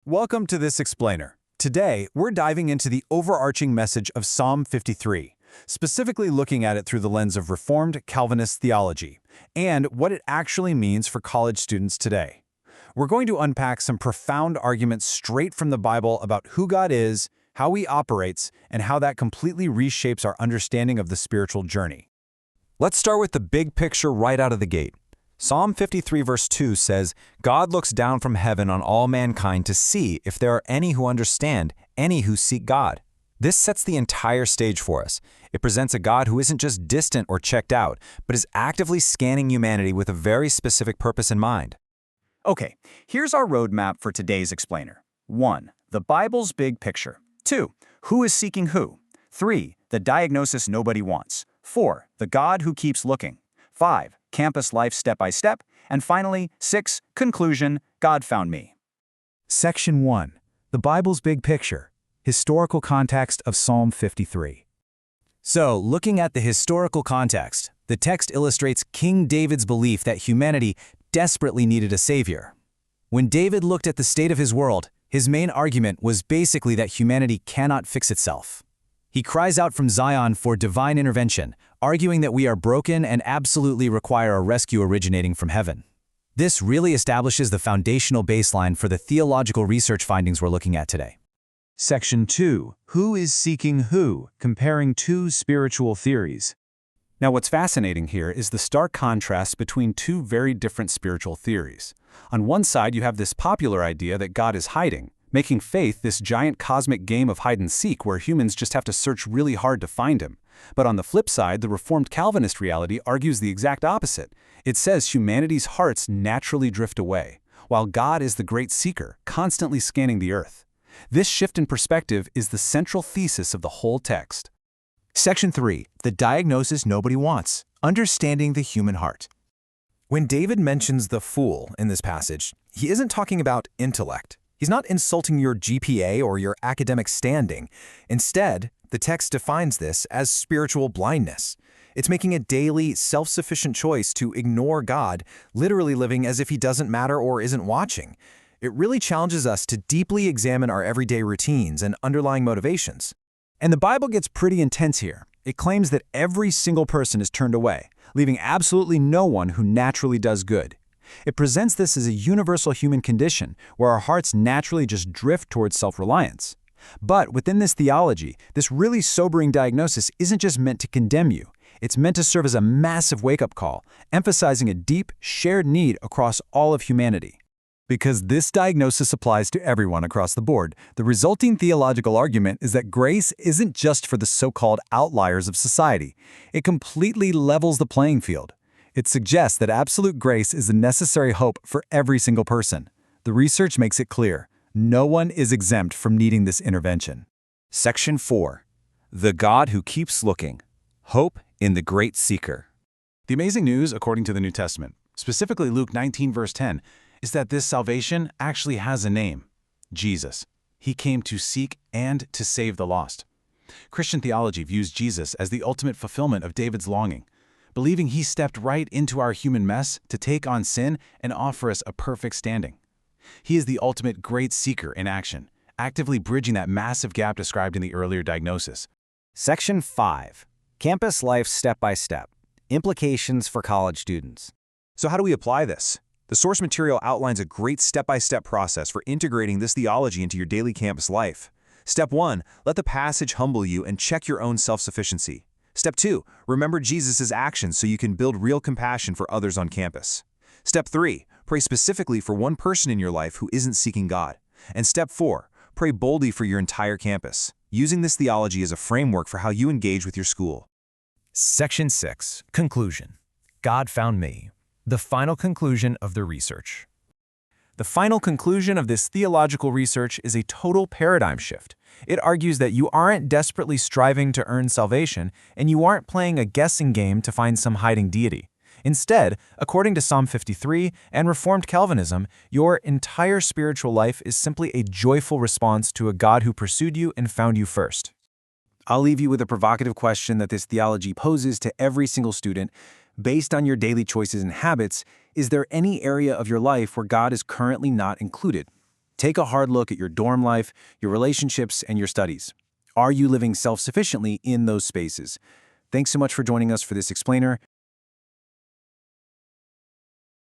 Welcome to this explainer. Today, we're diving into the overarching message of Psalm 53, specifically looking at it through the lens of Reformed Calvinist theology, and what it actually means for college students today. We're going to unpack some profound arguments straight from the Bible about who God is, how He operates, and how that completely reshapes our understanding of the spiritual journey. Let's start with the big picture right out of the gate. Psalm 53 verse 2 says, "God looks down from heaven on all mankind to see if there are any who understand, any who seek God." This sets the entire stage for us. It presents a God who isn't just distant or checked out, but is actively scanning humanity with a very specific purpose in mind. Okay, here's our roadmap for today's explainer. 1. The Bible's big picture. 2. Who is seeking who? 3. The diagnosis nobody wants. 4. The God who keeps looking. 5. Campus life step by step. And finally, 6. Conclusion, God found me. Section 1. The Bible's Big Picture. Historical context of Psalm 53. So, looking at the historical context, the text illustrates King David's belief that humanity desperately needed a savior. When David looked at the state of his world, his main argument was basically that humanity cannot fix itself. He cries out from Zion for divine intervention, arguing that we are broken and absolutely require a rescue originating from heaven. This really establishes the foundational baseline for the theological research findings we're looking at today. Section 2. Who is seeking who? Comparing two spiritual theories. Now, what's fascinating here is the stark contrast between two very different spiritual theories. On one side, you have this popular idea that God is hiding, making faith this giant cosmic game of hide-and-seek where humans just have to search really hard to find Him. But on the flip side, the Reformed Calvinist reality argues the exact opposite. It says humanity's hearts naturally drift away, while God is the great seeker, constantly scanning the earth. This shift in perspective is the central thesis of the whole text. Section 3. The diagnosis nobody wants. Understanding the human heart. When David mentions the fool in this passage, he isn't talking about intellect. He's not insulting your GPA or your academic standing. Instead, the text defines this as spiritual blindness. It's making a daily, self-sufficient choice to ignore God, literally living as if He doesn't matter or isn't watching. It really challenges us to deeply examine our everyday routines and underlying motivations. And the Bible gets pretty intense here. It claims that every single person is turned away, leaving absolutely no one who naturally does good. It presents this as a universal human condition where our hearts naturally just drift towards self-reliance. But within this theology, this really sobering diagnosis isn't just meant to condemn you. It's meant to serve as a massive wake-up call, emphasizing a deep, shared need across all of humanity. Because this diagnosis applies to everyone across the board, the resulting theological argument is that grace isn't just for the so-called outliers of society. It completely levels the playing field. It suggests that absolute grace is a necessary hope for every single person. The research makes it clear. No one is exempt from needing this intervention. Section 4. The God who keeps looking. Hope in the great seeker. The amazing news, according to the New Testament, specifically Luke 19 verse 10, is that this salvation actually has a name: Jesus. He came to seek and to save the lost. Christian theology views Jesus as the ultimate fulfillment of David's longing, believing He stepped right into our human mess to take on sin and offer us a perfect standing. He is the ultimate great seeker in action, actively bridging that massive gap described in the earlier diagnosis. Section 5. Campus life step by step. Implications for college students. So how do we apply this? The source material outlines a great step-by-step process for integrating this theology into your daily campus life. Step 1. Let the passage humble you and check your own self-sufficiency. Step 2. Remember Jesus' actions so you can build real compassion for others on campus. Step 3. Pray specifically for one person in your life who isn't seeking God. And Step 4. Pray boldly for your entire campus, using this theology as a framework for how you engage with your school. Section 6. Conclusion. God found me. The final conclusion of the research. The final conclusion of this theological research is a total paradigm shift. It argues that you aren't desperately striving to earn salvation, and you aren't playing a guessing game to find some hiding deity. Instead, according to Psalm 53 and Reformed Calvinism, your entire spiritual life is simply a joyful response to a God who pursued you and found you first. I'll leave you with a provocative question that this theology poses to every single student. Based on your daily choices and habits, is there any area of your life where God is currently not included? Take a hard look at your dorm life, your relationships, and your studies. Are you living self-sufficiently in those spaces? Thanks so much for joining us for this explainer.